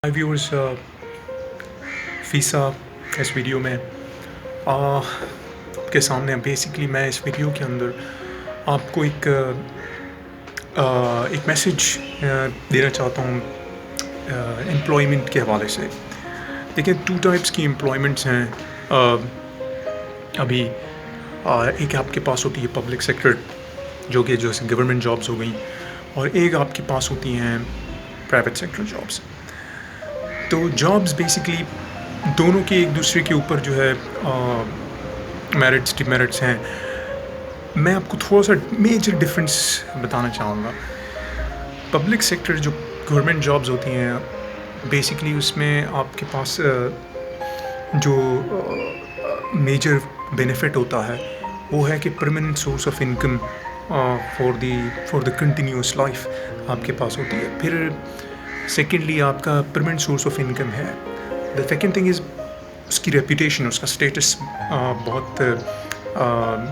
हाय viewers, फ़ीसा इस video में आपके सामने बेसिकली मैं इस वीडियो के अंदर आपको एक मैसेज देना चाहता हूँ एम्प्लॉयमेंट के हवाले से। देखिए, टू टाइप्स की एम्प्लॉयमेंट्स हैं अभी। एक आपके पास होती है पब्लिक सेक्टर, जो कि जैसे गवर्नमेंट जॉब्स हो गई, और एक आपके पास होती हैं प्राइवेट सेक्टर जॉब्स। तो जॉब्स बेसिकली दोनों के एक दूसरे के ऊपर जो है मेरिट्स डिमेरिट्स हैं। मैं आपको थोड़ा सा मेजर डिफरेंस बताना चाहूँगा। पब्लिक सेक्टर जो गवर्नमेंट जॉब्स होती हैं, बेसिकली उसमें आपके पास जो मेजर बेनिफिट होता है वो है कि permanent source of income for the continuous life आपके पास होती है। फिर सेकेंडली आपका परमानेंट सोर्स ऑफ इनकम है। द सेकेंड थिंग इज़ उसकी रेपुटेशन, उसका स्टेटस बहुत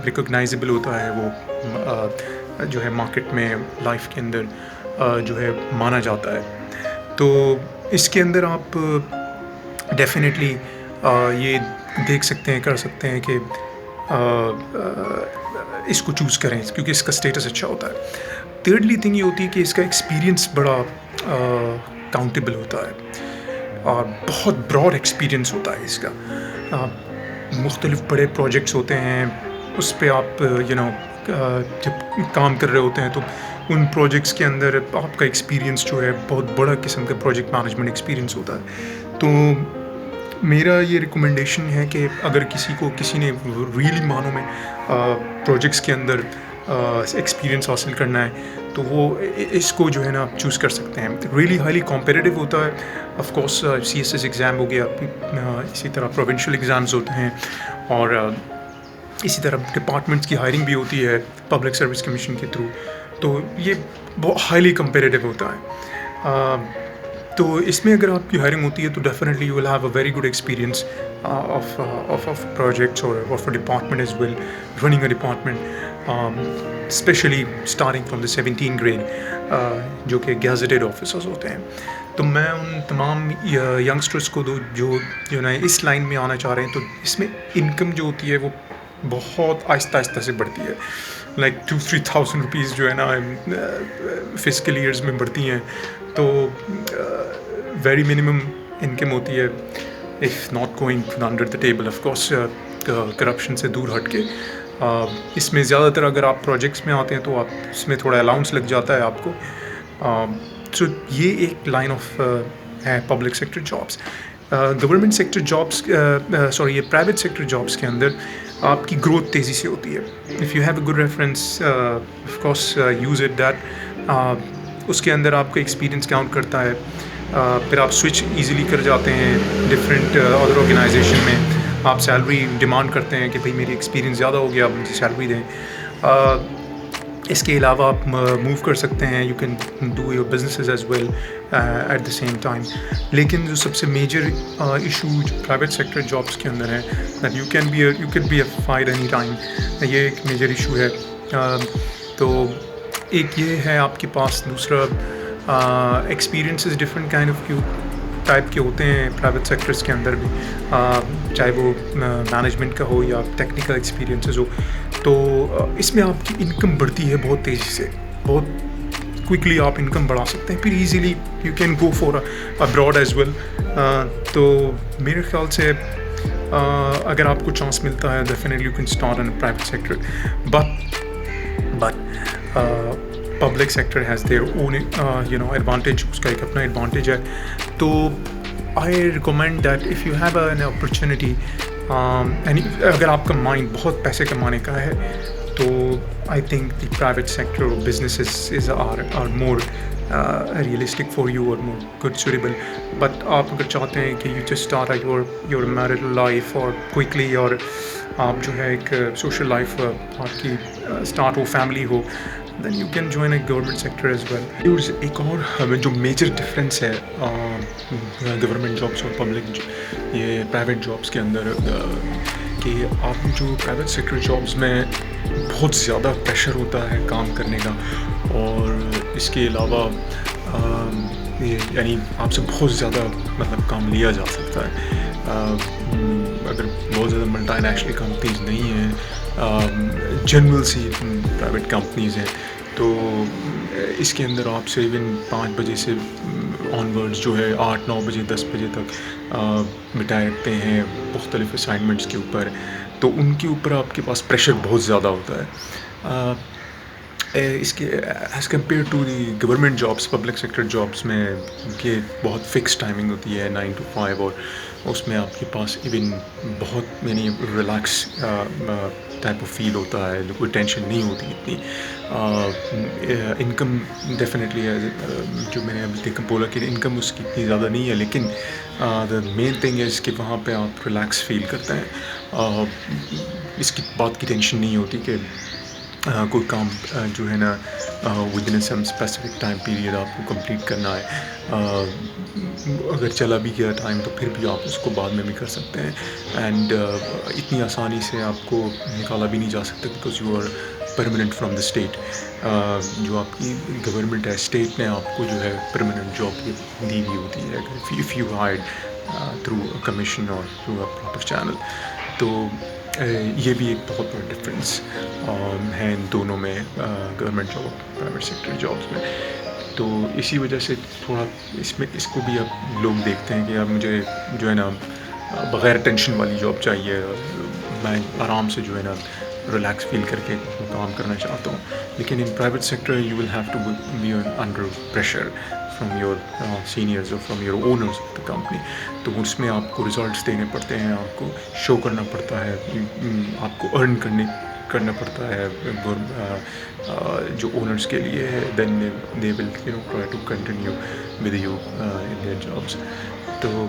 रिकॉग्नाइजेबल होता है। वो जो है मार्केट में लाइफ के अंदर जो है माना जाता है। तो इसके अंदर आप डेफिनेटली ये देख सकते हैं, कर सकते हैं कि इसको चूज़ करें क्योंकि इसका स्टेटस अच्छा होता है। थर्डली थिंग ये होती है कि इसका एक्सपीरियंस बड़ा काउंटेबल होता है और बहुत ब्रॉड एक्सपीरियंस होता है इसका। मुख्तलिफ बड़े प्रोजेक्ट्स होते हैं, उस पर आप जब काम कर रहे होते हैं तो उन प्रोजेक्ट्स के अंदर आपका एक्सपीरियंस जो है बहुत बड़ा किस्म का प्रोजेक्ट मैनेजमेंट एक्सपीरियंस होता है। तो मेरा ये रिकमेंडेशन है कि अगर किसी ने रियली मानो में प्रोजेक्ट्स के अंदर एक्सपीरियंस हासिल करना है तो वो इसको जो है ना आप चूज़ कर सकते हैं। रियली हाईली कॉम्पिटिटिव होता है। ऑफ कोर्स CSS एग्ज़ाम हो गया, इसी तरह प्रोविंशियल एग्ज़ाम्स होते हैं, और इसी तरह डिपार्टमेंट्स की हायरिंग भी होती है पब्लिक सर्विस कमीशन के थ्रू। तो ये बहुत हाईली कॉम्पिटिटिव होता है। तो इसमें अगर आपकी हायरिंग होती है तो definitely you will have a very good experience of projects or of a department as well, running a department, especially starting from the 17th grade, जो कि gazetted officers होते हैं। तो मैं उन तमाम यंगस्टर्स को जो ना इस लाइन में आना चाह रहे हैं, तो इसमें इनकम जो होती है वो बहुत आहिस्ता आहिस्ता से बढ़ती है। लाइक 2-3 थाउजेंड रुपीज़ जो है ना फिस्कल ईयर्स में बढ़ती हैं। तो वेरी मिनिमम इनकम होती है, if not going under the table, of course corruption से दूर हट के। इसमें ज़्यादातर अगर आप प्रोजेक्ट्स में आते हैं तो आप इसमें थोड़ा अलाउंस लग जाता है आपको। सो ये एक लाइन ऑफ है public sector jobs. Government sector jobs ये प्राइवेट सेक्टर जॉब्स के अंदर आपकी ग्रोथ तेज़ी से होती है। If you have a good reference, of course use it that. उसके अंदर आपका एक्सपीरियंस काउंट करता है। फिर आप स्विच इजीली कर जाते हैं डिफरेंट अदर ऑर्गेनाइजेशन में। आप सैलरी डिमांड करते हैं कि भाई मेरी एक्सपीरियंस ज़्यादा हो गया, आप मुझे सैलरी दें। इसके अलावा आप मूव कर सकते हैं, you can do your businesses as well at the same time. लेकिन जो सबसे major issue private sector jobs के अंदर है that you can be fired any time, ये एक मेजर इशू है। तो एक ये है आपके पास। दूसरा, experiences different kind of type के होते हैं प्राइवेट सेक्टर्स के अंदर भी, चाहे वो मैनेजमेंट का हो या टेक्निकल एक्सपीरियंसेस हो। तो इसमें आपकी इनकम बढ़ती है बहुत तेज़ी से, बहुत क्विकली आप इनकम बढ़ा सकते हैं। फिर easily you can go for abroad as well. तो मेरे ख्याल से अगर आपको चांस मिलता है definitely you can start in private sector, but public sector has their own advantage, उसका एक अपना एडवांटेज है। तो I recommend that if you have an opportunity, अगर आपका माइंड बहुत पैसे कमाने का है तो I think the private sector और businesses are more realistic for you और मोर गुड सूटेबल। बट आप अगर चाहते हैं कि you just start your marital life और क्विकली, और आप जो है एक सोशल लाइफ आपकी स्टार्ट हो, फैमिली हो, then you can join a government sector as well. Use एक और जो मेजर डिफरेंस है गवर्नमेंट जॉब्स और पब्लिक ये प्राइवेट जॉब्स के अंदर, कि आप जो प्राइवेट सेक्टर जॉब्स में बहुत ज़्यादा प्रेशर होता है काम करने का, और इसके अलावा یعنی آپ سے بہت زیادہ مطلب کام لیا جا سکتا ہے. اگر بہت زیادہ ملٹی نیشنل کمپنیز نہیں ہیں, جنرل سی پرائیویٹ کمپنیز ہیں, تو اس کے اندر آپ سے ایون 5 بجے سے آن ورڈز جو ہے 8-9 بجے 10 بجے تک بٹائے رکھتے ہیں مختلف اسائنمنٹس کے اوپر, تو ان کے اوپر آپ کے پاس پریشر بہت زیادہ ہوتا ہے. اس کے as compare to the government jobs, public sector jobs میں کہ بہت فکس ٹائمنگ ہوتی ہے 9 to 5, اور اس میں آپ کے پاس ایون بہت یعنی ریلیکس ٹائپ آف فیل ہوتا ہے, کوئی ٹینشن نہیں ہوتی اتنی. انکم ڈیفینیٹلی جو میں نے ابھی تک بولا کہ انکم اس کی اتنی زیادہ نہیں ہے, لیکن دا مین تھنگ از کہ وہاں پہ آپ ریلیکس فیل کرتے ہیں. اس کی بات کی ٹینشن نہیں ہوتی کہ کوئی کام جو ہے نا with in some specific time period آپ کو کمپلیٹ کرنا ہے. اگر چلا بھی گیا ٹائم تو پھر بھی آپ اس کو بعد میں بھی کر سکتے ہیں, اینڈ اتنی آسانی سے آپ کو نکالا بھی نہیں جا سکتا because you are permanent from the state. جو آپ کی گورنمنٹ ہے, اسٹیٹ نے آپ کو جو ہے پرماننٹ جاب دی ہوئی ہوتی ہے if you hired through commission اور تھرو اے پراپر چینل. تو یہ بھی ایک بہت بڑا ڈفرینس ہے ان دونوں میں, گورنمنٹ جاب اور پرائیویٹ سیکٹر جابس میں. تو اسی وجہ سے تھوڑا اس کو بھی اب لوگ دیکھتے ہیں کہ اب مجھے جو ہے نا بغیر ٹینشن والی جاب چاہیے, میں آرام سے جو ہے نا ریلیکس فیل کر کے کام کرنا چاہتا ہوں. لیکن in private sector you will have to be under pressure from your seniors اور from your owners of the company. تو اس میں آپ کو ریزلٹس دینے پڑتے ہیں, آپ کو شو کرنا پڑتا ہے, آپ کو ارن کرنا پڑتا ہے جو اونرز کے لیے ہے. Then they will try to continue with you in their jobs. تو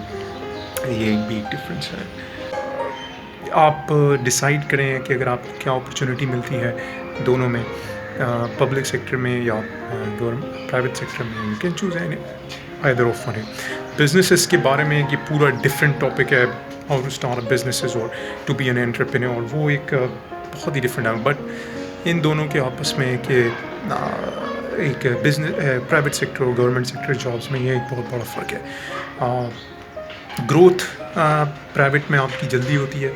یہ بھی ایک ڈفرینس ہے. آپ ڈیسائیڈ کریں کہ اگر آپ کو کیا اپرچونیٹی ملتی ہے دونوں میں, پبلک سیکٹر میں یا پرائیویٹ سیکٹر میں, you can choose either of one. Businesses کے بارے میں یہ پورا ڈفرینٹ ٹاپک ہے, ہاؤ ٹو اسٹارٹ بزنسز اور ٹو بی این انٹرپرینور, وہ ایک بہت ہی ڈفرینٹ ہے. بٹ ان دونوں کے آپس میں کہ ایک بزنس پرائیویٹ سیکٹر اور گورنمنٹ سیکٹر جابس میں یہ ایک بہت بڑا فرق ہے. گروتھ پرائیویٹ میں آپ کی جلدی ہوتی ہے,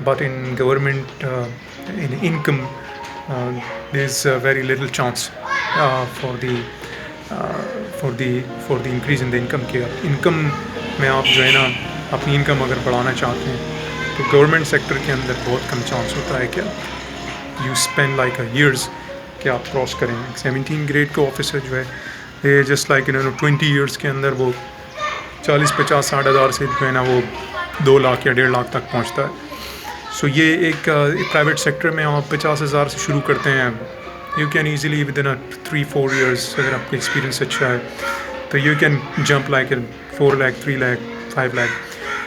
but in government in income there is very little chance for the increase in the income. کے انکم میں آپ جو ہے نا اپنی انکم اگر بڑھانا چاہتے ہیں تو گورنمنٹ سیکٹر کے اندر بہت کم چانس ہوتا ہے کہ you spend like a years کہ آپ کراس کریں. 17 گریڈ کا آفیسر جو ہے جسٹ لائک 20 ایئرس کے اندر وہ 40-50-60 ہزار سے جو ہے نا وہ 2 لاکھ یا 1.5 لاکھ تک پہنچتا ہے. سو یہ ایک پرائیویٹ سیکٹر میں آپ 50,000 سے شروع کرتے ہیں, you can easily with in 3-4 years اگر آپ کا ایکسپیرینس اچھا ہے تو you can jump like 4 lakh 3 lakh 5 lakh.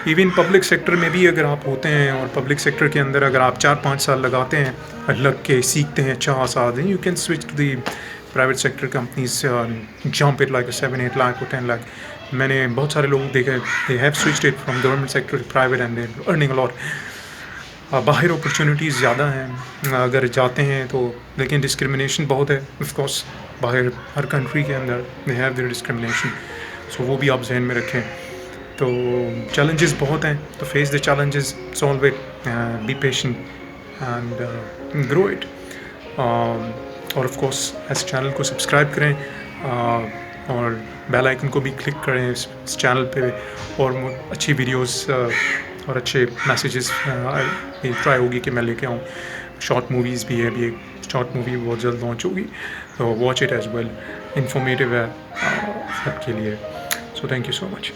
Even public sector میں بھی اگر آپ ہوتے ہیں اور پبلک سیکٹر کے اندر اگر آپ 4-5 سال لگاتے ہیں لگ کے سیکھتے ہیں, 4 سال, you can switch to the private sector companies, jump it like 7-8 lakh اور 10 لاکھ. میں نے بہت سارے لوگ دیکھے they have switched it from government sector to private and earning a lot. باہر اپرچونیٹیز زیادہ ہیں اگر جاتے ہیں تو, لیکن ڈسکرمنیشن بہت ہے آف کورس باہر ہر کنٹری کے اندر دے ہیو دیئر ڈسکرمنیشن. سو وہ بھی آپ ذہن میں رکھیں. تو چیلنجز بہت ہیں, تو face the challenges, solve it, be patient and grow it. اور آف کورس اس چینل کو سبسکرائب کریں اور بیل آئکن کو بھی کلک کریں اس چینل پہ, اور اچھی ویڈیوز اور اچھے میسیجز ٹرائی ہوگی کہ میں لے کے آؤں. شارٹ موویز بھی ہے, ابھی ایک شارٹ مووی بہت جلد لانچ ہوگی, تو watch it as well, informative ہے سب کے لیے. So thank you so much.